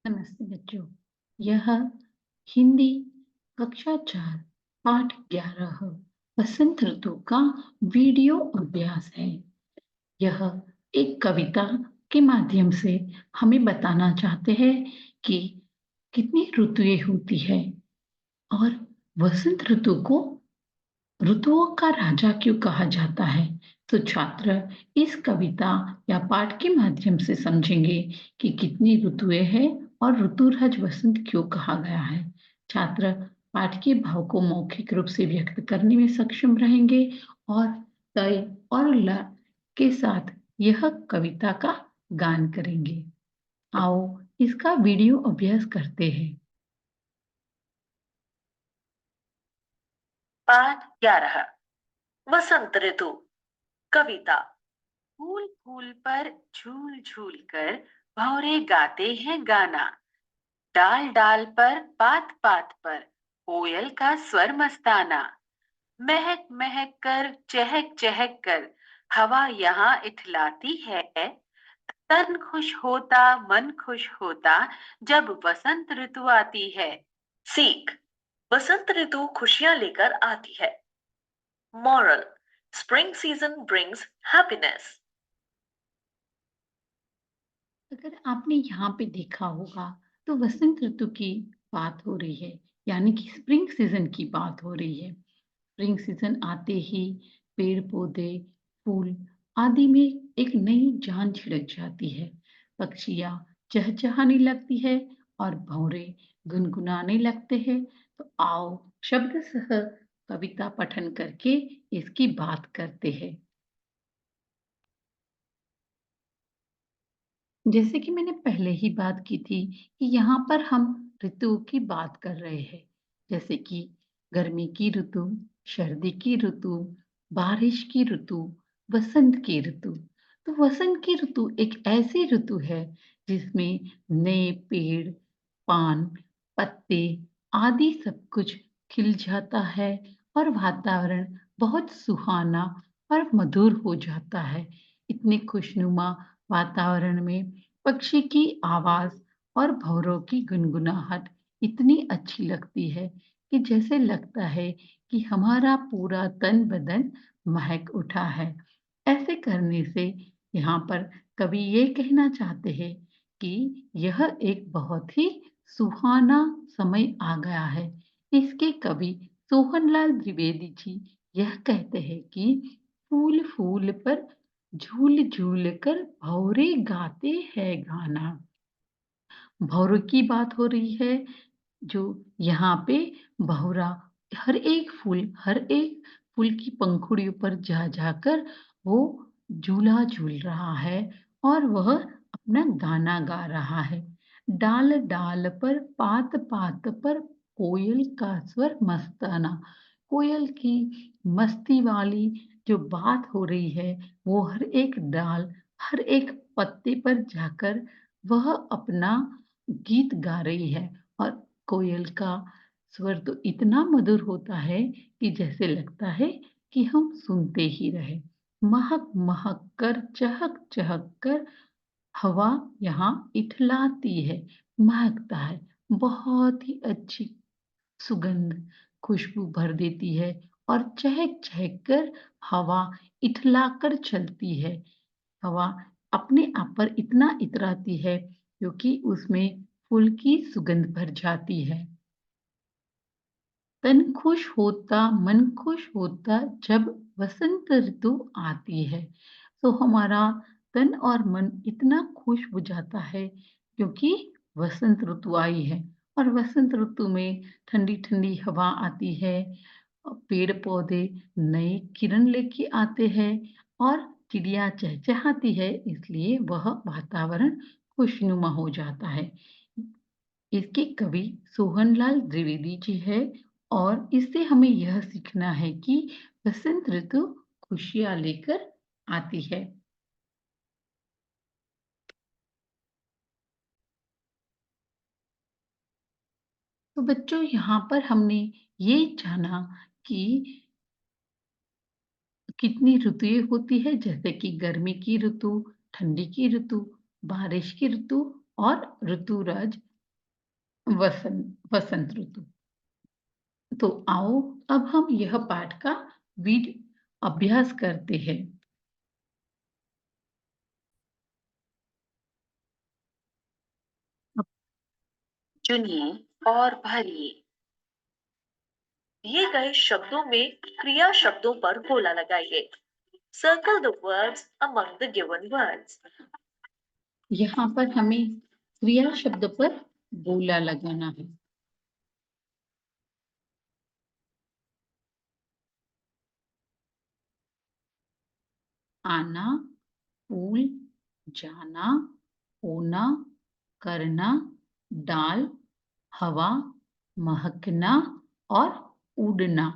नमस्ते बच्चों। यह हिंदी कक्षा 4 पाठ 11 वसंत ऋतु का वीडियो अभ्यास है। यह एक कविता के माध्यम से हमें बताना चाहते हैं कि कितनी ऋतुएं होती है और वसंत ऋतु को ऋतुओं का राजा क्यों कहा जाता है। तो छात्र इस कविता या पाठ के माध्यम से समझेंगे कि कितनी ऋतुएं हैं और ऋतुराज वसंत क्यों कहा गया है। छात्र पाठ के भाव को मौखिक रूप से व्यक्त करने में सक्षम रहेंगे और तय और लय के साथ यह कविता का गान करेंगे। आओ इसका वीडियो अभ्यास करते हैं। पाठ 11 वसंत ऋतु। कविता। फूल फूल पर झूल झूल कर भौरे गाते हैं गाना। डाल डाल पर पात पात पर कोयल का स्वर मस्ताना। महक महक कर चहक चहक कर हवा यहाँ इठलाती है। तन खुश होता मन खुश होता जब वसंत ऋतु आती है। सीख। वसंत ऋतु खुशियां लेकर आती है। Moral: Spring season brings happiness. अगर आपने यहाँ पे देखा होगा तो वसंत ऋतु की बात हो रही है, यानी कि स्प्रिंग सीजन की बात हो रही है। स्प्रिंग सीजन आते ही पेड़ पौधे फूल आदि में एक नई जान छिड़क जाती है। पक्षियाँ चहचहाने लगती है और भौरे गुनगुनाने लगते हैं। तो आओ शब्द सह कविता पठन करके इसकी बात करते हैं। जैसे कि मैंने पहले ही बात की थी कि यहाँ पर हम ऋतुओं की बात कर रहे हैं, जैसे कि गर्मी की ऋतु, सर्दी की ऋतु, बारिश की ऋतु, वसंत की ऋतु। तो वसंत की ऋतु एक ऐसी ऋतु है जिसमें नए पेड़, पान, पत्ते आदि सब कुछ खिल जाता है और वातावरण बहुत सुहाना और मधुर हो जाता है। इतने खुशनुमा वातावरण में पक्षी की आवाज और भौरों की गुनगुनाहट इतनी अच्छी लगती है कि जैसे लगता है कि हमारा पूरा तन बदन महक उठा है। ऐसे करने से यहाँ पर कवि ये कहना चाहते हैं कि यह एक बहुत ही सुहाना समय आ गया है। इसके कवि सोहनलाल द्विवेदी जी यह कहते हैं कि फूल फूल पर झूल झूल कर भौरे गाते हैं गाना। भौरों की बात हो रही है, जो यहाँ पे भौरा हर एक फूल की पंखुड़ियों पर जा जाकर वो झूला झूल रहा है और वह अपना गाना गा रहा है। डाल डाल पर पात पात पर कोयल का स्वर मस्ताना। कोयल की मस्ती वाली जो बात हो रही है वो हर एक डाल हर एक पत्ते पर जाकर वह अपना गीत गा रही है और कोयल का स्वर तो इतना मधुर होता है कि जैसे लगता है कि हम सुनते ही रहे। महक महक कर चहक चहक कर हवा यहाँ इठलाती है, महकता है, बहुत ही अच्छी सुगंध खुशबू भर देती है और चहक चहक कर हवा इठलाकर चलती है। हवा अपने आप पर इतना इतराती है क्योंकि उसमें फूल की सुगंध भर जाती है। तन खुश होता मन खुश होता जब वसंत ऋतु आती है। तो हमारा तन और मन इतना खुश हो जाता है क्योंकि वसंत ऋतु आई है और वसंत ऋतु में ठंडी ठंडी हवा आती है, पेड़ पौधे नए किरण लेके आते हैं और चिड़िया चहचहाती है, इसलिए वह वातावरण खुशनुमा हो जाता है। इसके कवि सोहनलाल द्विवेदी जी है और इससे हमें यह सीखना है कि बसंत ऋतु खुशियां लेकर आती है। तो बच्चों यहाँ पर हमने ये जाना कि कितनी ऋतुएं होती है, जैसे कि गर्मी की ऋतु, ठंडी की ऋतु, बारिश की ऋतु और ऋतुराज वसंत ऋतु। तो आओ अब हम यह पाठ का अभ्यास करते हैं। चुनिए और भरिए। दिए गए शब्दों में क्रिया शब्दों पर गोला लगाइए। Circle the words among the given words. यहाँ पर हमें क्रिया शब्द पर गोला लगाना है। आना, फूल, जाना, होना, करना, डाल, हवा, महकना और उड़ना,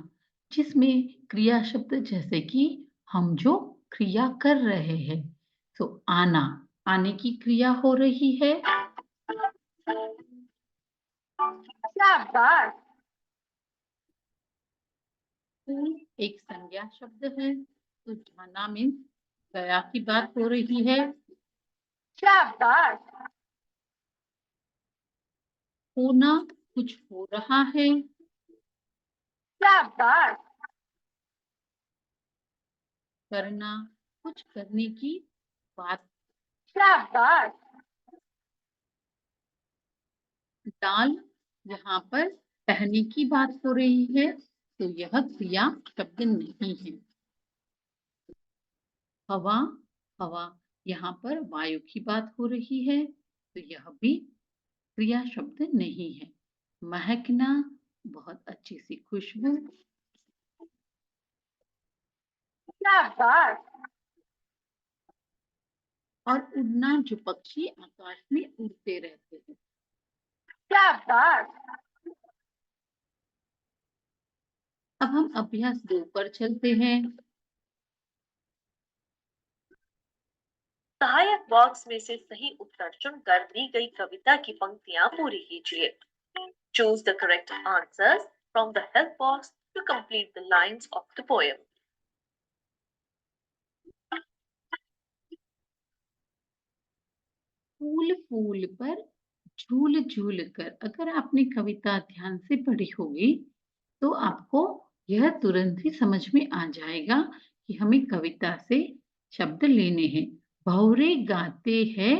जिसमें क्रिया शब्द जैसे कि हम जो क्रिया कर रहे हैं, तो आना, आने की क्रिया हो रही है। शाबाश। फूल एक संज्ञा शब्द है, तो जाना मीन्स गया की बात हो रही है। शाबाश। होना कुछ हो रहा है। शाबाश। करना कुछ करने की बात। शाबाश। डाल यहाँ पर पहने की बात हो रही है, तो यह क्रिया शब्द नहीं है। हवा, हवा यहाँ पर वायु की बात हो रही है, तो यह भी क्रिया शब्द नहीं है। महकना बहुत अच्छी सी खुशबू। शाबाश। और उड़ना जो पक्षी आकाश में उड़ते रहते हैं। शाबाश। अब हम अभ्यास 2 पर चलते हैं। सहायक बॉक्स में से सही उत्तर चुनकर दी गई कविता की पंक्तियां पूरी कीजिए। Choose the correct answers from the help box to complete the lines of the poem. फूल फूल पर झूल झूल कर, अगर आपने कविता ध्यान से पढ़ी होगी तो आपको यह तुरंत ही समझ में आ जाएगा कि हमें कविता से शब्द लेने हैं। भौरे गाते हैं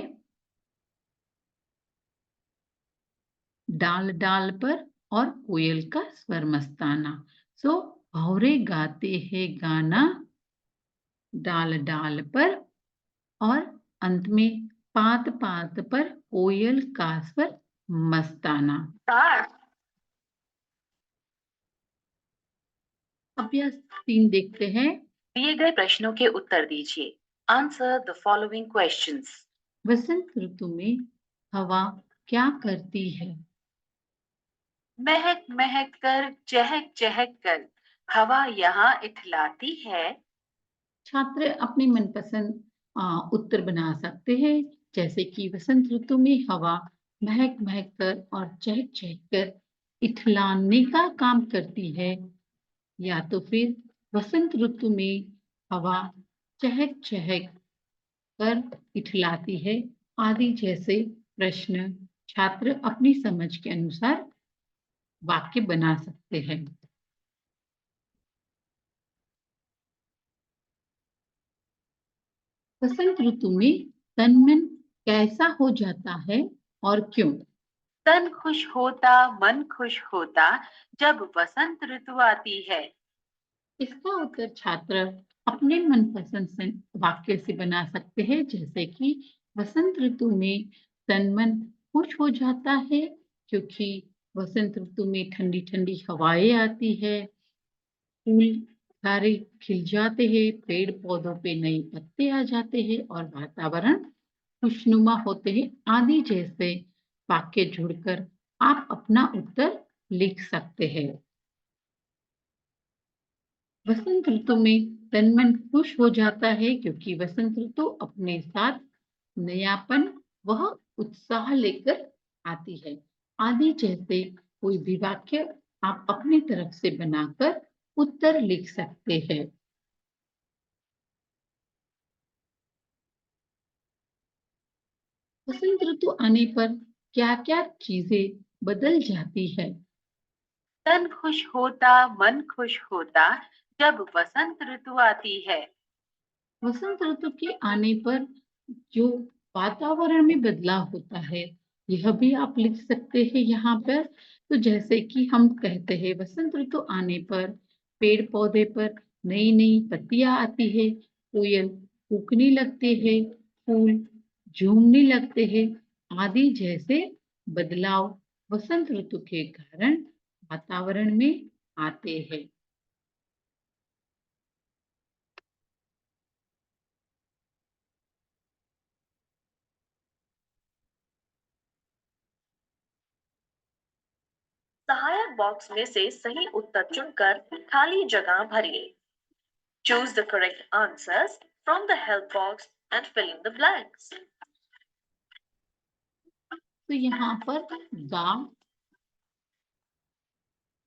डाल डाल पर और कोयल का स्वर मस्ताना। सो भौरे गाते हैं गाना डाल डाल पर, और अंत में पात पात पर कोयल का स्वर मस्ताना। अभ्यास 3 देखते हैं। दिए गए प्रश्नों के उत्तर दीजिए। Answer the following questions. वसंत ऋतु में हवा क्या करती है? महक महक कर चहक चहक कर हवा यहाँ इठलाती है। छात्र अपने मनपसंद उत्तर बना सकते हैं, जैसे कि वसंत ऋतु में हवा महक महक कर और चहक चहक कर इठलाने का काम करती है, या तो फिर वसंत ऋतु में हवा चहक चहक कर इठलाती है, आदि जैसे प्रश्न छात्र अपनी समझ के अनुसार वाक्य बना सकते हैं। वसंत ऋतु में तन मन कैसा हो जाता है और क्यों? तन खुश होता मन खुश होता जब वसंत ऋतु आती है। इसका उत्तर छात्र अपने मनपसंद से वाक्य से बना सकते हैं, जैसे कि वसंत ऋतु में तन मन खुश हो जाता है क्योंकि वसंत ऋतु में ठंडी ठंडी हवाएं आती है, फूल सारे खिल जाते हैं, पेड़ पौधों पे नए पत्ते आ जाते हैं और वातावरण खुशनुमा होते हैं, आदि जैसे वाक्य जुड़कर आप अपना उत्तर लिख सकते हैं। वसंत ऋतु में तन मन खुश हो जाता है क्योंकि वसंत ऋतु अपने साथ नयापन वह उत्साह लेकर आती है, आदि जैसे कोई भी वाक्य आप अपनी तरफ से बनाकर उत्तर लिख सकते हैं। वसंत ऋतु आने पर क्या क्या चीजें बदल जाती है। तन खुश होता, मन खुश होता, जब वसंत ऋतु आती है। वसंत ऋतु के आने पर जो वातावरण में बदलाव होता है, यह भी आप लिख सकते हैं यहाँ पर। तो जैसे कि हम कहते हैं वसंत ऋतु आने पर पेड़ पौधे पर नई नई पत्तियां आती है, कोयल कूकने लगते हैं, फूल झूमने लगते हैं, आदि जैसे बदलाव वसंत ऋतु के कारण वातावरण में आते हैं। सहायक बॉक्स में से सही उत्तर चुनकर खाली जगह भरिए। Choose the correct answers from the help box and fill in the blanks. तो यहाँ पर गा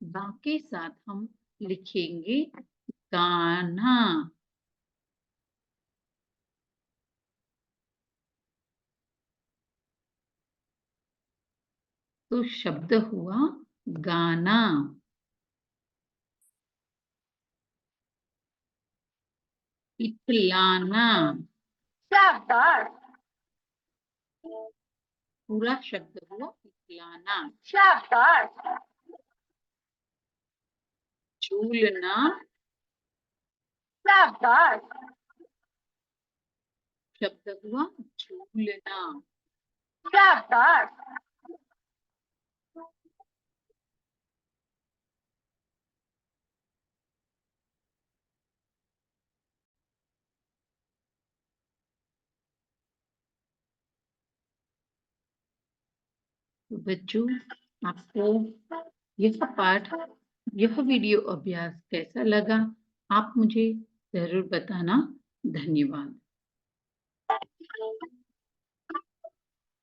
गा के साथ हम लिखेंगे गाना। तो शब्द हुआ गाना। इतलाना। शाबाश, पूरा शब्द हुआ इतलाना। शाबाश, झूलना। शाबाश। शब्द हुआ झूलना। शाबाश। तो बच्चों, आपको यह पाठ, यह वीडियो अभ्यास कैसा लगा, आप मुझे जरूर बताना। धन्यवाद।